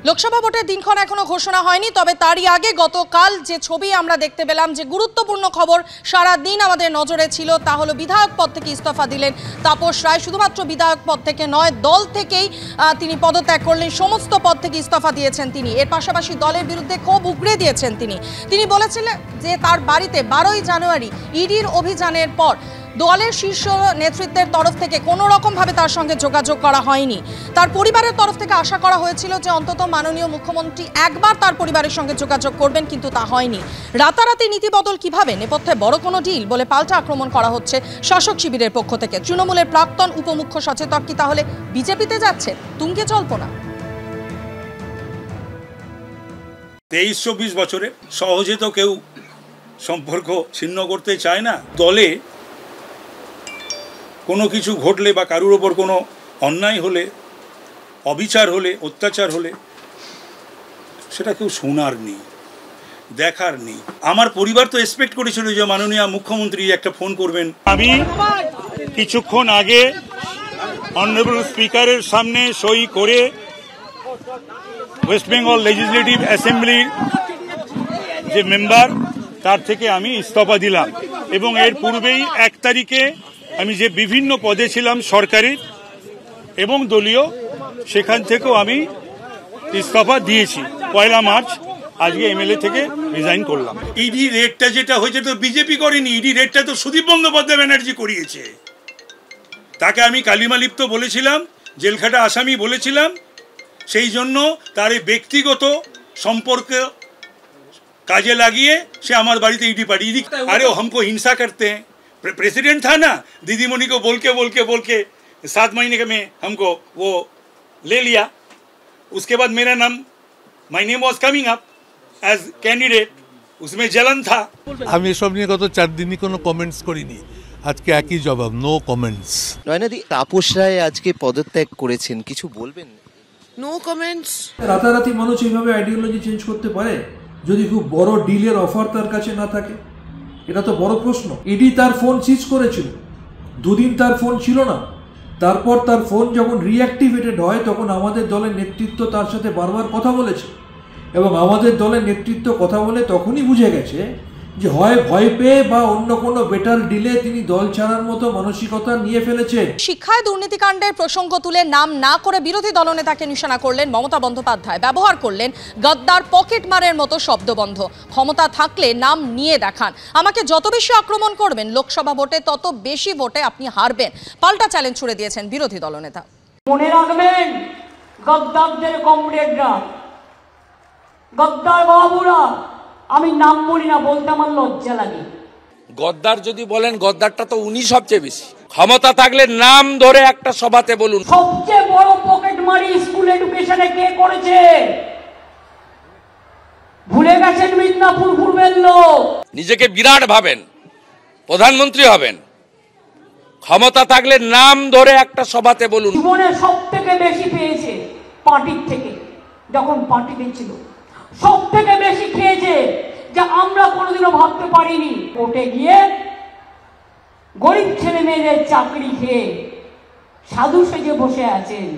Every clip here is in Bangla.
লোকসভা ভোটের দিনক্ষণ এখনো ঘোষণা হয়নি, তবে তারই আগে গতকাল যে ছবি আমরা দেখতে পেলাম, যে গুরুত্বপূর্ণ খবর সারা দিন আমাদের নজরে ছিল, তা হলো বিধায়ক পদ থেকে ইস্তফা দিলেন তাপস রায়। শুধুমাত্র বিধায়ক পদ থেকে নয়, দল থেকেই তিনি পদত্যাগ করলেন, সমস্ত পদ থেকে ইস্তফা দিয়েছেন তিনি। এর পাশাপাশি দলের বিরুদ্ধে ক্ষোভ উগরে দিয়েছেন তিনি বলেছিলেন যে তার বাড়িতে 12ই জানুয়ারি ইডির অভিযানের পর দলের শীর্ষ নেতৃত্বের তরফ থেকে কোনো রকমভাবে তার সঙ্গে যোগাযোগ করা হয়নি। তার পরিবারের তরফ থেকে আশা করা হয়েছিল যে অন্তত মাননীয় মুখ্যমন্ত্রী একবার তার পরিবারের সঙ্গে যোগাযোগ করবেন, কিন্তু তা হয়নি। রাতারাতি নীতি বদল কিভাবে? নেপথ্যে বড় কোনো ডিল বলে পাল্টা আক্রমণ করা হচ্ছে শাসক শিবিরের পক্ষ থেকে। তৃণমূলের প্রাক্তন উপমুখ্য সচেতক কি তাহলে বিজেপিতে যাচ্ছেন? তুঙ্গে জল্পনা। 23-24 বছরে সহজে তো কেউ সম্পর্ক ছিন্ন করতে চায় না। দলে কোনো কিছু ঘটলে বা কারুর ওপর কোনো অন্যায় হলে, অবিচার হলে, অত্যাচার হলে সেটা কেউ শোনার নেই, দেখার নেই। আমার পরিবার তো এক্সপেক্ট করেছিল যে মাননীয় মুখ্যমন্ত্রী একটা ফোন করবেন। আমি কিছুক্ষণ আগে অনারেবল স্পিকারের সামনে সই করে ওয়েস্ট বেঙ্গল লেজিসলেটিভ অ্যাসেম্বলির যে মেম্বার, তার থেকে আমি ইস্তফা দিলাম। এবং এর পূর্বেই 1 তারিখে আমি যে বিভিন্ন পদে ছিলাম সরকারি এবং দলীয়, সেখান থেকেও আমি ইস্তফা দিয়েছি। 1 মার্চ আজকে এমএলএ থেকে রিজাইন করলাম। ইডি রেডটা যেটা হয়েছে তো বিজেপি করেনি, ইডি রেডটা তো সুদীপ বন্দ্যোপাধ্যায় ব্যানার্জি করিয়েছে। তাকে আমি কালিমালিপ্ত বলেছিলাম, জেলখাটা আসামি বলেছিলাম। সেই জন্য তার এই ব্যক্তিগত সম্পর্ক কাজে লাগিয়ে সে আমার বাড়িতে ইডি পাঠিয়ে दी। अरे हमको हिंसा करते हैं। प्रेसिडेंट था ना, दीदीमणि को बोल के 7 महीने में हमको वो ले लिया। उसके बाद मेरा नाम, my name was coming up as candidate, उसमें जलन था। আমি এসব নিয়ে গত 4 দিনই কোনো কমেন্টস করিনি। আজকে একই জবাব, নো কমেন্টস। নয়নাদি, তাপস রায় আজকে পদত্যাগ করেছেন, কিছু বলবেন? No comments. রাতারাতি মানুষ এইভাবে আইডিওলজি চেঞ্জ করতে পারে যদি খুব বড় ডিলের অফার তার কাছে না থাকে? এটা তো বড় প্রশ্ন। ইডি তার ফোন সিজ করেছিল, 2 দিন তার ফোন ছিল না। তারপর তার ফোন যখন রিঅ্যাক্টিভেটেড হয়, তখন আমাদের দলের নেতৃত্ব তার সাথে বারবার কথা বলেছে, এবং আমাদের দলের নেতৃত্ব কথা বলে তখনই বুঝে গেছে যে হয় ভয় পেয়ে বা অন্য কোনো বেটার ডিলে তিনি দল ছাড়ার মতো মানসিকতা নিয়ে ফেলেছেন। শিক্ষায় দুর্নীতিকাণ্ডের প্রসঙ্গ তুলে নাম না করে বিরোধী দলনেতাকে নিশানা করলেন মমতা বন্দ্যোপাধ্যায়। ব্যবহার করলেন গদ্দার পকেট মারের মতো শব্দবন্ধ। ক্ষমতা থাকলে নাম নিয়ে দেখান, আমাকে যত বেশি আক্রমণ করবেন লোকসভা ভোটে তত বেশি ভোটে আপনি হারবেন, পাল্টা চ্যালেঞ্জ ছুড়ে দিয়েছেন বিরোধী দলনেতা। মনে রাখবেন, গদ্দারদের কমরেডরা, গদ্দার বাবুরা, আমি নাম বলি না, বলতে আমার লজ্জা লাগে। গদ্দার যদি বলেন, গদ্দারটা তো উনি সবচেয়ে বেশি। ক্ষমতা থাকলে নাম ধরে একটা সভাতে বলুন। সবচেয়ে বড় পকেট মারি স্কুল এডুকেশনে কে করেছে? ভুলে গেছেন মিদনাপুর পূর্বের লোক। নিজেকে বিরাট ভাবেন, প্রধানমন্ত্রী হবেন। ক্ষমতা থাকলে নাম ধরে একটা সভাতে বলুন। জীবনে সব থেকে বেশি পেয়েছে পার্টির থেকে, যখন পার্টিতে ছিল সব থেকে বেশি খেয়েছে, যা আমরা কোনোদিনও ভাবতে পারিনি। কোর্টে গিয়ে গরিব ছেলে মেয়েদের চাকরি খেয়ে সাধু সেজে বসে আছেন,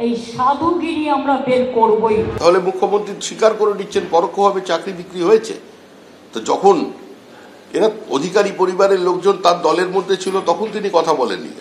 এই সাধুগিরি আমরা বের করবই। তাহলে মুখ্যমন্ত্রী স্বীকার করে নিচ্ছেন পরোক্ষভাবে চাকরি বিক্রি হয়েছে। তো যখন এরা অধিকারী পরিবারের লোকজন তার দলের মধ্যে ছিল, তখন তিনি কথা বলেননি।